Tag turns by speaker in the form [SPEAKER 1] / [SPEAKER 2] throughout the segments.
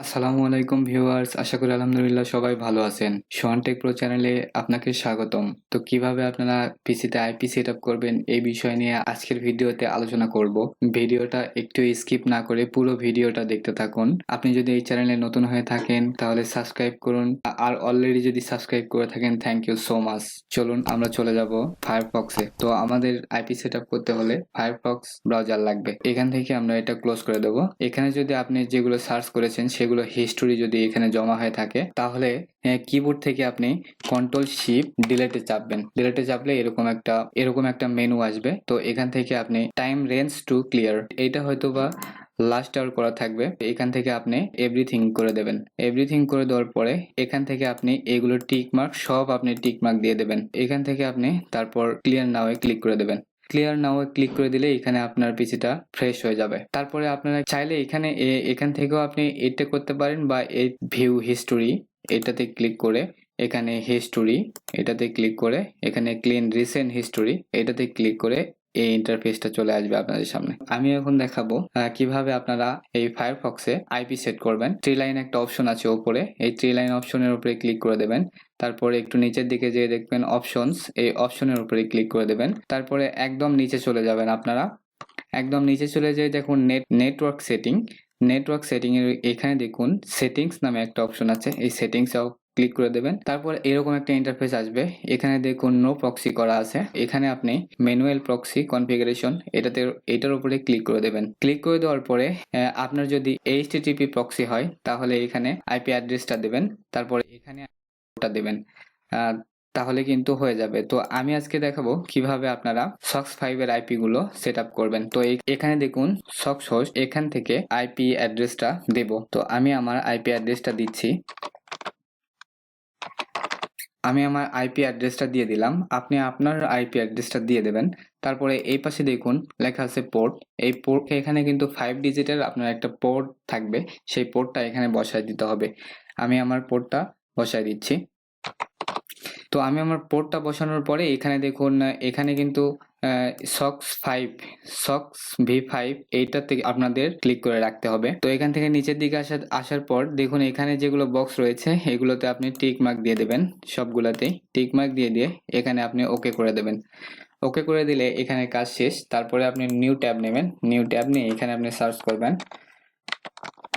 [SPEAKER 1] আসসালামু আলাইকুম ভিউয়ার্স, আশা করি আলহামদুলিল্লাহ সবাই ভালো আছেন। সোহান টেক প্রো চ্যানেলে আপনাকে স্বাগতম। তো কিভাবে আপনারা পিসিতে আইপি সেটআপ করবেন এই বিষয় নিয়ে আজকের ভিডিওতে আলোচনা করব। ভিডিওটা একটু স্কিপ না করে পুরো ভিডিওটা দেখতে থাকুন। আপনি যদি এই চ্যানেলে নতুন হয়ে থাকেন তাহলে সাবস্ক্রাইব করুন, আর অলরেডি যদি সাবস্ক্রাইব করে থাকেন থ্যাংক ইউ সো মাচ। চলুন আমরা চলে যাব ফায়ারফক্সে। তো আমাদের আইপি সেটআপ করতে হলে ফায়ারফক্স ব্রাউজার লাগবে। এখান থেকে আমরা এটা ক্লোজ করে দেব। এখানে যদি আপনি যেগুলো সার্চ করেছেন সেগুলো হিস্টোরি যদি এখানে জমা হয়ে থাকে তাহলে কিবোর্ড থেকে আপনি কন্ট্রোল শিফট ডিলেটে চাপবেন। ডিলেটে চাপলে এরকম একটা মেনু আসবে। তো এখান থেকে আপনি টাইম রেঞ্জ টু ক্লিয়ার, এইটা হয়তোবা লাস্ট আওয়ার করা থাকবে। এখান থেকে আপনি এভরিথিং করে দেবেন। এভরিথিং করে দেওয়ার পরে এখান থেকে আপনি এগুলো টিক মার্ক সব আপনি টিক মার্ক দিয়ে দেবেন। এখান থেকে আপনি তারপর ক্লিয়ার নাও এ ক্লিক করে দেবেন। ক্লিয়ার নাও ক্লিক করে দিলে এখানে আপনার পিসিটা ফ্রেশ হয়ে যাবে। তারপরে আপনারা চাইলে এখান থেকেও আপনি এটা করতে পারেন, বা এই ভিউ হিস্টোরি এটাতে ক্লিক করে এখানে হিস্টোরি এটাতে ক্লিক করে এখানে ক্লিন রিসেন্ট হিস্টোরি এটাতে ক্লিক করে এই ইন্টারফেসটা চলে আসবে আপনাদের সামনে। আমি এখন দেখাবো কিভাবে আপনারা এই ফায়ারফক্সে আইপি সেট করবেন। থ্রি লাইন একটা অপশন আছে উপরে, এই থ্রি লাইন অপশনের উপরে ক্লিক করে দেবেন। তারপরে একটু নিচের দিকে যেয়ে দেখবেন অপশনস, এই অপশনের উপরে ক্লিক করে দেবেন। তারপরে একদম নিচে চলে যাবেন। আপনারা একদম নিচে চলে যেয়ে দেখুন নেটওয়ার্ক সেটিং। নেটওয়ার্ক সেটিং এর এখানে দেখুন সেটিংস নামে একটা অপশন আছে, এই সেটিংসেও ক্লিক করে দেবেন। তারপর এরকম একটা ইন্টারফেস আসবে। এখানে দেখুন নো প্রক্সি করা আছে। এখানে আপনি ম্যানুয়াল প্রক্সি কনফিগারেশন এটার উপরে ক্লিক করে দেবেন। ক্লিক করে দেওয়ার পরে আপনার যদি এইচটিটিপি প্রক্সি হয় তাহলে এখানে আইপি অ্যাড্রেসটা দেবেন, তারপরে এখানে ওটা দেবেন। তাহলে কিন্তু হয়ে যাবে। তো আমি আজকে দেখাবো কিভাবে আপনারা সক্স 5 এর আইপি গুলো সেট আপ করবেন। তো এখানে দেখুন সক্স হোস্ট, এখান থেকে আইপি অ্যাড্রেসটা দেব। তো আমি আমার আইপি অ্যাড্রেসটা দিচ্ছি। আমি আমার আইপি অ্যাড্রেসটা দিয়ে দিলাম, আপনি আপনার আইপি অ্যাড্রেসটা দিয়ে দেবেন। তারপরে এই পাশে দেখুন লেখা আছে পোর্ট। এই পোর্ট এখানে কিন্তু 5 ডিজিটের আপনার একটা পোর্ট থাকবে, সেই পোর্টটা এখানে বসায় দিতে হবে। আমি আমার পোর্টটা বসায় দিচ্ছি। তো আমি আমার পোর্টটা বসানোর পরে এখানে দেখুন এখানে কিন্তু সক্স V5 এইটা থেকে আপনাদের ক্লিক করে রাখতে হবে। তো এখান থেকে নিচের দিকে আসার পর দেখুন এখানে যেগুলো বক্স রয়েছে এগুলোতে আপনি টিক মার্ক দিয়ে দেবেন। সবগুলাতেই টিক মার্ক দিয়ে এখানে আপনি ওকে করে দেবেন। ওকে করে দিলে এখানে কাজ শেষ। তারপরে আপনি নিউ ট্যাব নেবেন। নিউ ট্যাব নিয়ে এখানে আপনি সার্চ করবেন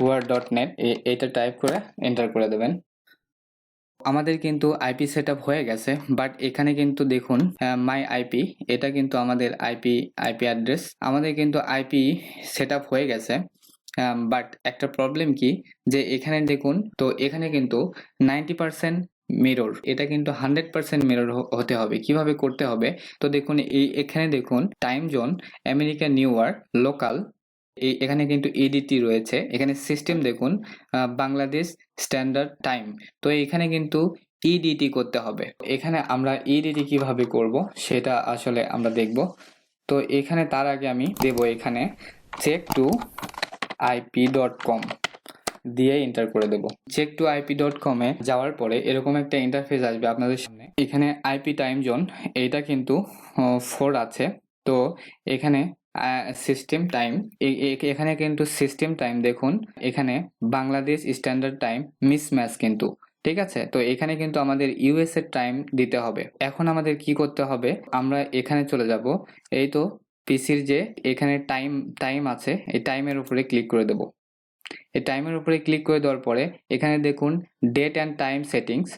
[SPEAKER 1] word.net, এটা টাইপ করে এন্টার করে দেবেন। আমাদের কিন্তু আইপি সেটআপ হয়ে গেছে, বাট এখানে কিন্তু দেখুন মাই আইপি, এটা কিন্তু আমাদের আইপি অ্যাড্রেস। আমাদের কিন্তু আইপি সেটআপ হয়ে গেছে, বাট একটা প্রবলেম কি যে এখানে দেখুন, তো এখানে কিন্তু 90% মিরর, এটা কিন্তু 100% মিরর হতে হবে। কিভাবে করতে হবে তো দেখুন, এখানে দেখুন time zone America new York local, এখানে কিন্তু ইডিটি রয়েছে। এখানে সিস্টেম দেখুন বাংলাদেশ স্ট্যান্ডার্ড টাইম। তো এখানে কিন্তু ইডিটি করতে হবে। এখানে আমরা ইডিটি কিভাবে করব সেটা আসলে আমরা দেখব। তো এখানে তার আগে আমি দেব এখানে check2ip.com দিয়ে এন্টার করে দেব। check2ip.com এ যাওয়ার পরে এরকম একটা ইন্টারফেস আসবে আপনাদের সামনে। এখানে আইপি টাইম জোন এটা কিন্তু 4 আছে। তো এখানে সিস্টেম টাইম, এখানে কিন্তু সিস্টেম টাইম দেখুন এখানে বাংলাদেশ স্ট্যান্ডার্ড টাইম মিসম্যাচ কিন্তু, ঠিক আছে। তো এখানে কিন্তু আমাদের ইউএস এর টাইম দিতে হবে। এখন আমাদের কি করতে হবে, আমরা এখানে চলে যাব। এই তো পিসির যে এখানে টাইম আছে, এই টাইমের উপরে ক্লিক করে দেব। এই টাইমের উপরে ক্লিক করে দেওয়ার পরে এখানে দেখুন ডেট অ্যান্ড টাইম সেটিংস।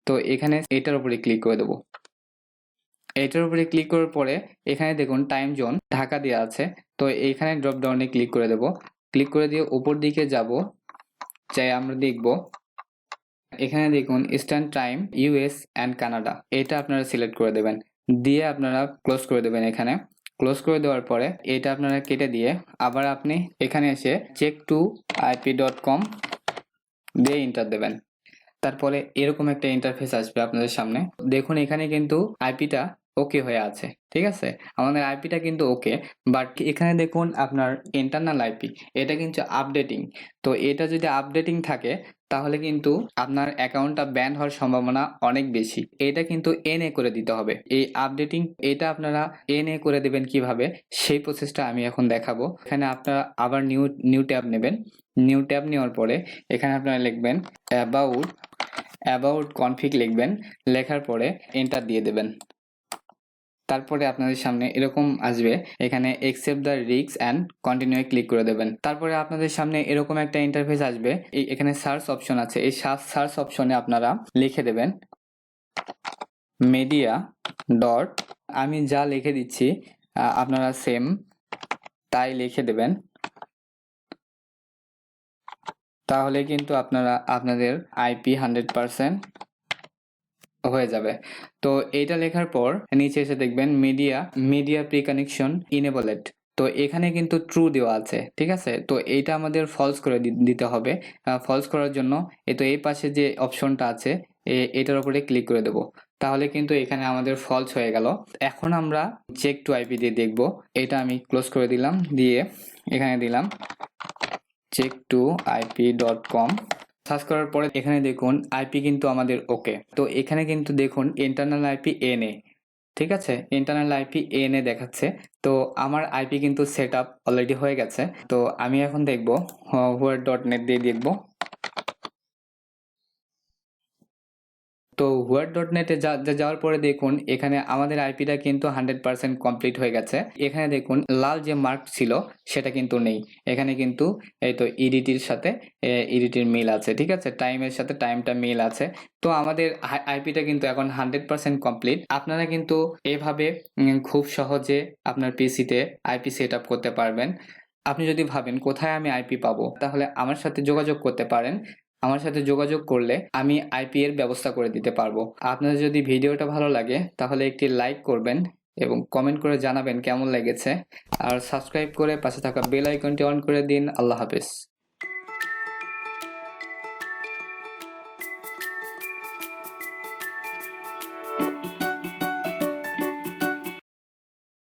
[SPEAKER 1] তো এখানে এটার উপরে ক্লিক করে দেব। এটার উপরে ক্লিক করার পরে এখানে দেখুন টাইম জোন ঢাকা দেওয়া আছে। তো এইখানে ড্রপ ডাউনে ক্লিক করে দেব। ক্লিক করে দিয়ে উপর দিকে যাব, চাই আমরা দেখব এখানে দেখুন eastern time US and Canada, এটা আপনারা সিলেক্ট করে দেবেন। দিয়ে আপনারা ক্লোজ করে দেবেন। এখানে ক্লোজ করে দেওয়ার পরে এটা আপনারা কেটে দিয়ে আবার আপনি এখানে এসে check2ip.com দিয়ে এন্টার দেবেন। তারপরে এরকম একটা ইন্টারফেস আসবে আপনাদের সামনে। দেখুন এখানে কিন্তু আইপিটা ওকে হয়ে আছে, ঠিক আছে। আমাদের আইপিটা কিন্তু ওকে, বাট এখানে দেখুন আপনার ইন্টারনাল আইপি এটা কিন্তু আপডেটিং। তো এটা যদি আপডেটিং থাকে তাহলে কিন্তু আপনার অ্যাকাউন্টটা ব্যান হওয়ার সম্ভাবনা অনেক বেশি। এটা কিন্তু এনএ করে দিতে হবে। এই আপডেটিং এটা আপনারা এনএ করে দেবেন কিভাবে সেই প্রসেসটা আমি এখন দেখাবো। এখানে আপনারা আবার নিউ ট্যাব নেবেন। নিউ ট্যাব নেওয়ার পরে এখানে আপনারা লিখবেন অ্যাবাউট কনফিগ লিখবেন। লেখার পরে এন্টার দিয়ে দেবেন। তারপরে আপনাদের সামনে এরকম আসবে, এখানে accept the risks and continue click করে দেবেন। তারপরে আপনাদের সামনে এরকম একটা ইন্টারফেস আসবে। এখানে সার্চ অপশন আছে, এই সার্চ অপশনে আপনারা লিখে দেবেন media ডট, আমি যা লিখে দিচ্ছি আপনারা সেম তাই লিখে দেবেন। তাহলে কিন্তু আপনারা আপনাদের আইপি 100% হয়ে যাবে। তো এইটা লেখার পর নিচে এসে দেখবেন মিডিয়া প্রি কানেকশন ইনেবলেড। তো এখানে কিন্তু ট্রু দেওয়া আছে, ঠিক আছে। তো এইটা আমাদের ফলস করে দিতে হবে। ফলস করার জন্য এই পাশে যে অপশনটা আছে এটার উপরে ক্লিক করে দেব। তাহলে কিন্তু এখানে আমাদের ফলস হয়ে গেল। এখন আমরা চেক টু আইপি দিয়ে দেখব। এটা আমি ক্লোজ করে দিলাম, দিয়ে এখানে দিলাম check2ip.com। সার্চ করার পরে এখানে দেখুন আইপি কিন্তু আমাদের ওকে। তো এখানে কিন্তু দেখুন ইন্টারনাল আইপি এনএ, ঠিক আছে, ইন্টারনাল আইপি এনএ দেখাচ্ছে। তো আমার আইপি কিন্তু সেট আপ অলরেডি হয়ে গেছে। তো আমি এখন দেখব where.net দিয়ে দেখব। তো where.net এ যাওয়ার পরে দেখুন এখানে আমাদের আইপিটা কিন্তু 100% কমপ্লিট হয়ে গেছে। এখানে দেখুন লাল যে মার্ক ছিল সেটা কিন্তু নেই। এখানে কিন্তু এই তো ইডিটির সাথে ইডিটির মিল আছে, ঠিক আছে, টাইমের সাথে টাইমটা মিল আছে। তো আমাদের আইপিটা কিন্তু এখন 100% কমপ্লিট। আপনারা কিন্তু এভাবে খুব সহজে আপনার পিসিতে আইপি সেট আপ করতে পারবেন। আপনি যদি ভাবেন কোথায় আমি আইপি পাবো, তাহলে আমার সাথে যোগাযোগ করতে পারেন। আমার সাথে যোগাযোগ করলে আমি আইপি এর ব্যবস্থা করে দিতে পারবো। আপনাদের যদি ভিডিওটা ভালো লাগে তাহলে একটি লাইক করবেন এবং কমেন্ট করে জানাবেন কেমন লেগেছে। আর সাবস্ক্রাইব করে পাশে থাকা বেল আইকনটি অন করে দিন। আল্লাহ হাফেজ।